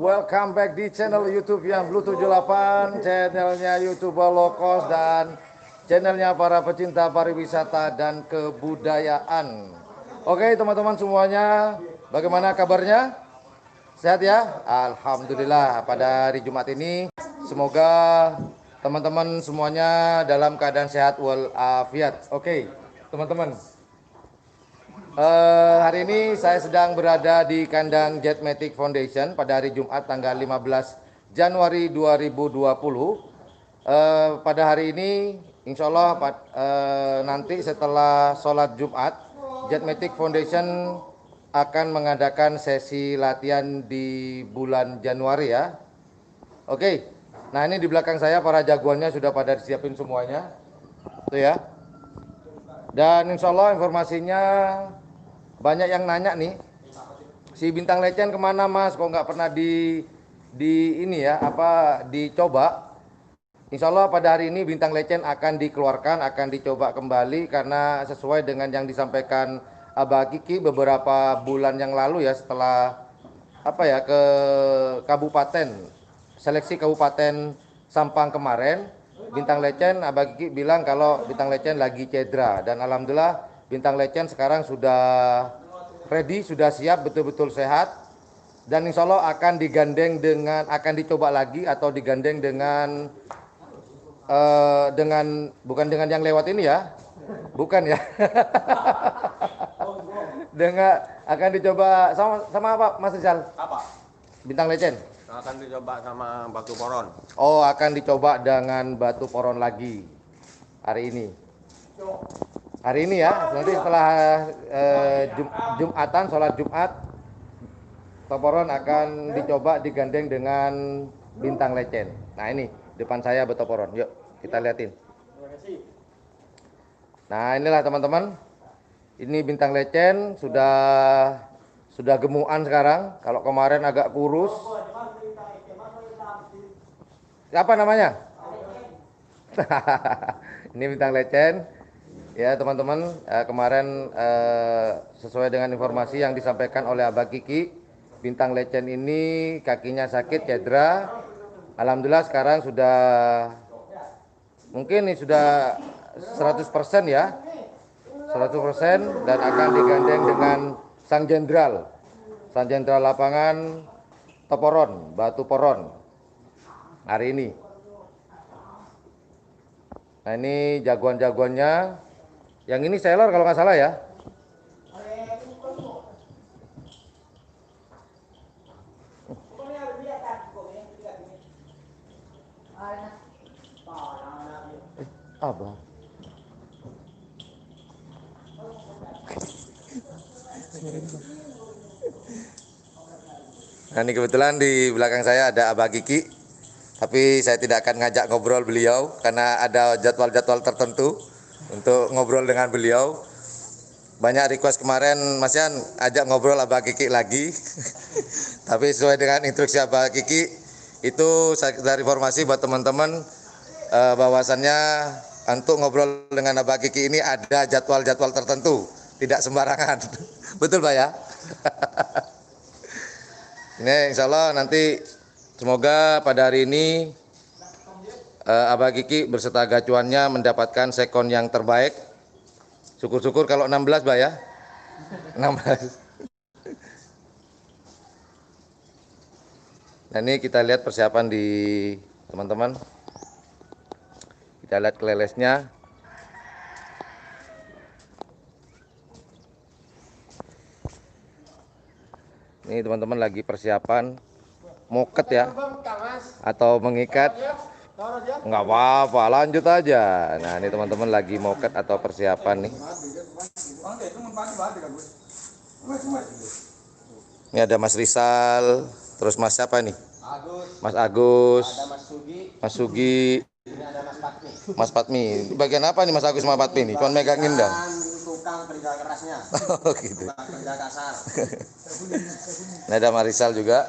welcome back di channel YouTube yang Blue 78, channelnya YouTuber low cost dan channelnya para pecinta pariwisata dan kebudayaan. Oke teman-teman semuanya, bagaimana kabarnya? Sehat ya? Alhamdulillah pada hari Jumat ini semoga teman-teman semuanya dalam keadaan sehat walafiat. Oke teman-teman, hari ini saya sedang berada di kandang Jetmatic Foundation pada hari Jumat tanggal 15 Januari 2020. Pada hari ini insya Allah nanti setelah sholat Jumat, Jetmatic Foundation akan mengadakan sesi latihan di bulan Januari ya. Oke, nah ini di belakang saya para jagoannya sudah pada disiapin semuanya tuh ya. Dan insya Allah informasinya banyak yang nanya nih, si Bintang Legend kemana mas? Kok nggak pernah di ini ya, dicoba? Insya Allah pada hari ini Bintang Legend akan dikeluarkan, akan dicoba kembali karena sesuai dengan yang disampaikan Abah Kiki beberapa bulan yang lalu ya, setelah ke kabupaten, seleksi kabupaten Sampang kemarin, Bintang Legend Abah Kiki bilang kalau Bintang Legend lagi cedera, dan alhamdulillah Bintang Legend sekarang sudah ready, sudah siap, betul-betul sehat, dan insya Allah akan dicoba lagi atau digandeng dengan bukan dengan yang lewat ini ya, bukan ya. Dengan akan dicoba sama apa Mas Rizal? Apa? Bintang Legend Akan dicoba sama batu poron. Oh, akan dicoba dengan batu poron lagi hari ini. Hari ini ya, nanti setelah Jumatan, sholat Jumat, Toporon akan dicoba digandeng dengan Bintang Legend. Nah ini depan saya Betoporon, yuk kita liatin. Nah inilah teman-teman, ini Bintang Legend sudah gemukan sekarang. Kalau kemarin agak kurus. Siapa namanya? Ini Bintang Legend. Ya teman-teman, kemarin sesuai dengan informasi yang disampaikan oleh Abah Kiki, Bintang Legend ini kakinya sakit, cedera. Alhamdulillah sekarang mungkin ini sudah 100% ya, 100%, dan akan digandeng dengan Sang Jenderal lapangan Toporon, Batu Poron hari ini. Nah ini jagoan-jagoannya. Yang ini seller kalau nggak salah ya. Abah. Nah ini kebetulan di belakang saya ada Abah Kiki. Tapi saya tidak akan ngajak ngobrol beliau karena ada jadwal-jadwal tertentu untuk ngobrol dengan beliau. Banyak request kemarin, Mas Yan ajak ngobrol Abah Kiki lagi. Tapi sesuai dengan instruksi Abah Kiki, itu dari informasi buat teman-teman bahwasannya untuk ngobrol dengan Abah Kiki ini ada jadwal-jadwal tertentu, tidak sembarangan. Betul Pak ya? Ini insya Allah nanti semoga pada hari ini Abah Kiki berserta gacuannya mendapatkan sekon yang terbaik. Syukur-syukur kalau 16 Mbak ya. 16. Nah ini kita lihat persiapan di teman-teman. Kita lihat kelelesnya. Ini teman-teman lagi persiapan moket ya, atau mengikat. Nggak apa-apa, lanjut aja. Nah ini teman-teman lagi moket atau persiapan nih. Ini ada Mas Rizal, terus Mas siapa nih? Mas Agus, Mas Sugi, Mas Patmi. Bagian apa nih Mas Agus sama Patmi nih? Cuman megangin dah. Tukang kerja kerasnya. Oh gitu. Kerja kasar. Ini ada Mas Rizal juga.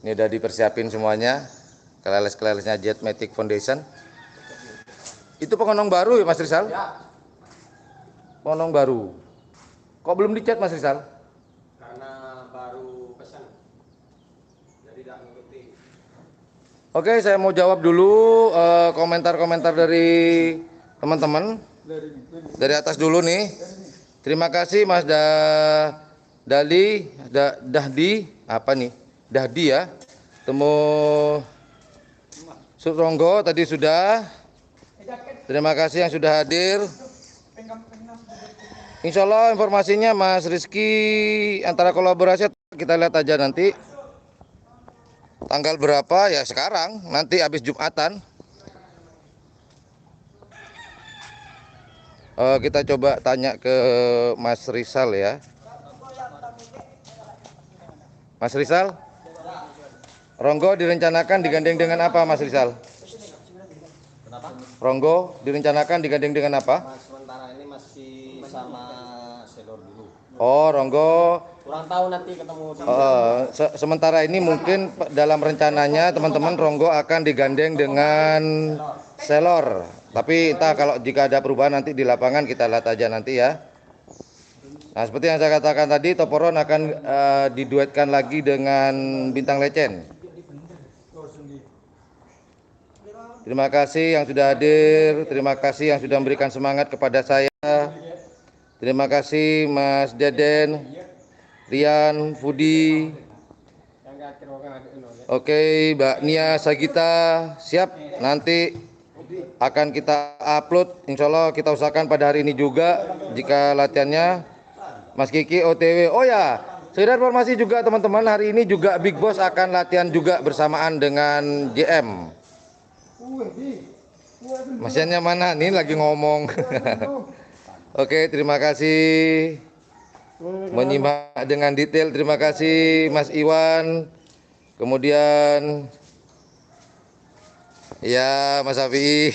Ini udah dipersiapin semuanya. Keleles-kelelesnya Jetmatic Foundation. Itu pengonong baru ya Mas Rizal? Ya. Pengonong baru. Kok belum dicat Mas Rizal? Karena baru pesan. Jadi tidak Oke, saya mau jawab dulu komentar-komentar dari teman-teman. Dari atas dulu nih. Terima kasih Mas Dahdi, apa nih? Dahdi ya. Temu Suronggo tadi sudah. Terima kasih yang sudah hadir. Insya Allah informasinya Mas Rizky antara kolaborasi kita lihat aja nanti. Tanggal berapa ya sekarang, nanti habis Jumatan. Kita coba tanya ke Mas Rizal ya. Mas Rizal, Ronggo direncanakan digandeng dengan apa Mas Rizal? Kenapa? Ronggo direncanakan digandeng dengan apa? Mas, sementara ini masih sama Selor dulu. Oh, Ronggo. Kurang tahu nanti ketemu. Sementara ini mungkin dalam rencananya teman-teman Ronggo akan digandeng dengan Selor. Tapi entah kalau jika ada perubahan nanti di lapangan kita lihat aja nanti ya. Nah, seperti yang saya katakan tadi, Toporon akan diduetkan lagi dengan Bintang Lecen. Terima kasih yang sudah hadir, terima kasih yang sudah memberikan semangat kepada saya. Terima kasih Mas Deden, Rian, Fudi. Oke, Mbak Nia Sagita, siap. Nanti akan kita upload. Insya Allah kita usahakan pada hari ini juga jika latihannya. Mas Kiki OTW. Oh ya, sekedar informasi juga teman-teman, hari ini juga Big Boss akan latihan juga bersamaan dengan JM. Masiannya mana? Nih lagi ngomong. Oke, terima kasih menyimak dengan detail. Terima kasih Mas Iwan. Kemudian ya Mas Afi.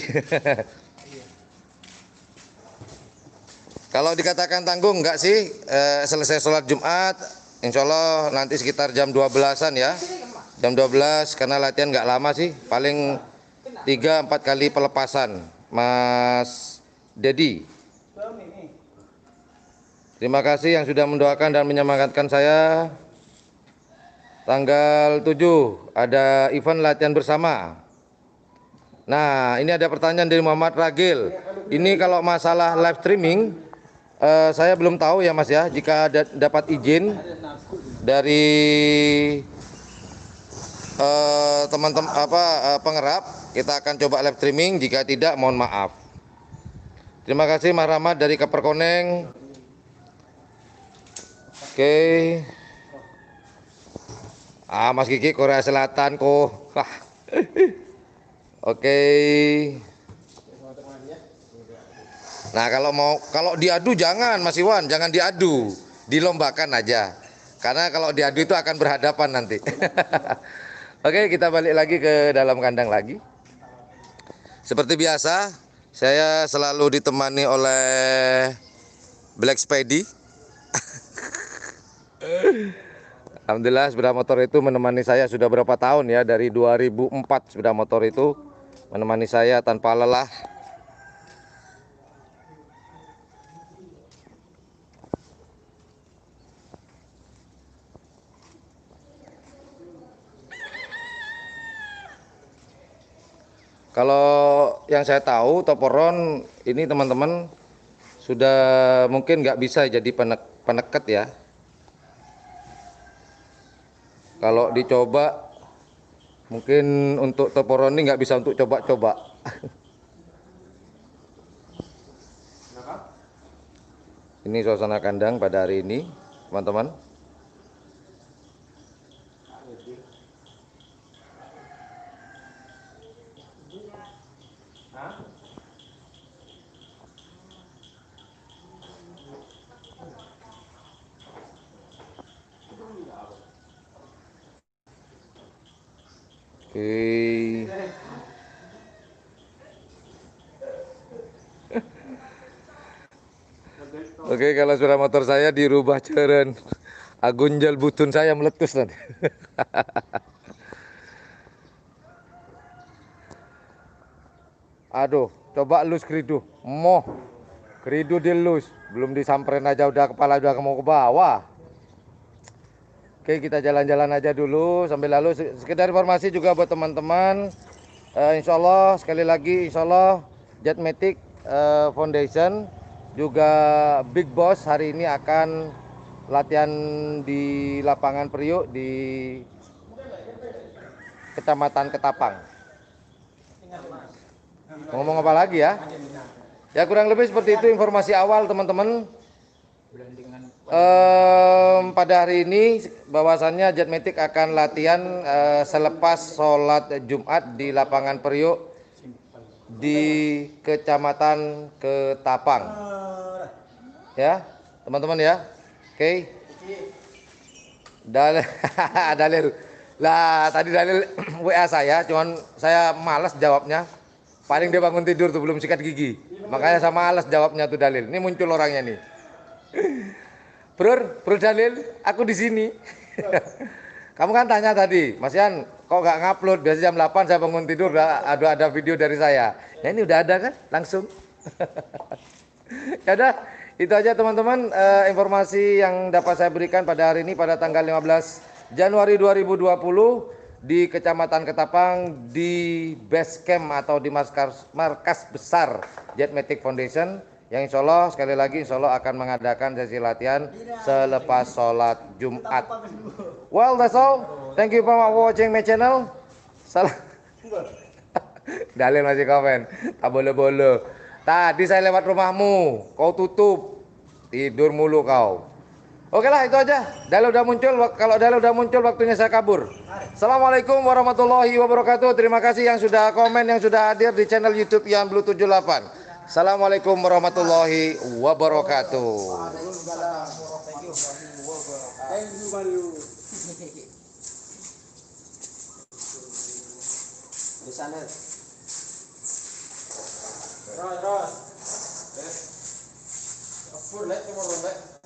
Kalau dikatakan tanggung enggak sih, selesai sholat Jumat, insya Allah nanti sekitar jam 12-an ya. Jam 12 karena latihan enggak lama sih, paling 3-4 kali pelepasan. Mas Dedi. Terima kasih yang sudah mendoakan dan menyemangatkan saya. Tanggal 7 ada event latihan bersama. Nah, ini ada pertanyaan dari Muhammad Ragil. Ini kalau masalah live streaming, saya belum tahu ya Mas ya. Jika dapat izin dari teman-teman pengerap, kita akan coba live streaming. Jika tidak, mohon maaf. Terima kasih Mas Rahmat dari Keperkoneng. Oke. Mas Kiki Korea Selatan kok. Oke. Nah, kalau diadu jangan Mas Iwan, jangan diadu, dilombakan aja. Karena kalau diadu itu akan berhadapan nanti. Oke, kita balik lagi ke dalam kandang lagi. Seperti biasa, saya selalu ditemani oleh Black Spidey. Alhamdulillah sepeda motor itu menemani saya sudah berapa tahun ya, dari 2004 sepeda motor itu menemani saya tanpa lelah. Kalau yang saya tahu Toporon ini teman-teman sudah mungkin nggak bisa jadi peneket ya. Kalau dicoba mungkin untuk Toporon ini nggak bisa untuk coba-coba. Ini suasana kandang pada hari ini teman-teman. Oke. Oke, kalau suara motor saya dirubah ceren. Agunjal butun saya meletus nanti. Aduh, coba lus keridu. Moh. Keridu dilus, belum disamperin aja udah kepala udah mau ke bawah. Oke, kita jalan-jalan aja dulu sambil lalu sekedar informasi juga buat teman-teman. Insya Allah sekali lagi, insya Allah Jetmatic Foundation juga Big Boss hari ini akan latihan di lapangan Priuk di Kecamatan Ketapang. Ngomong apa lagi ya? Ya kurang lebih seperti itu informasi awal teman-teman. Pada hari ini bahwasannya Jetmatic akan latihan selepas sholat Jumat di lapangan Priuk di Kecamatan Ketapang. Ya, teman-teman ya. Oke. Dalil. Lah, tadi Dalil WA saya, cuman saya malas jawabnya. Paling dia bangun tidur tuh belum sikat gigi. Makanya saya malas jawabnya tuh Dalil. Ini muncul orangnya nih. Bro Dalil, aku di sini. Kamu kan tanya tadi, Mas Yan, kok nggak ngupload? Biasa jam 8 saya bangun tidur ada video dari saya. Ya ini udah ada kan, langsung. Ya udah, itu aja teman-teman informasi yang dapat saya berikan pada hari ini pada tanggal 15 Januari 2020 di Kecamatan Ketapang di base camp atau di markas besar Jetmatic Foundation. Yang insya Allah sekali lagi insya Allah akan mengadakan sesi latihan selepas sholat Jumat. Well, that's all. Thank you for watching my channel. Salam. Dalil masih komen. Tak boleh-boleh. Tadi saya lewat rumahmu, kau tutup. Tidur mulu kau. Oke lah itu aja. Dalil udah muncul. Kalau Dalil udah muncul waktunya saya kabur. Assalamualaikum warahmatullahi wabarakatuh. Terima kasih yang sudah komen, yang sudah hadir di channel YouTube Yan Blue 78. Assalamualaikum warahmatullahi wabarakatuh. Di sana. Ras. Full light tomorrow,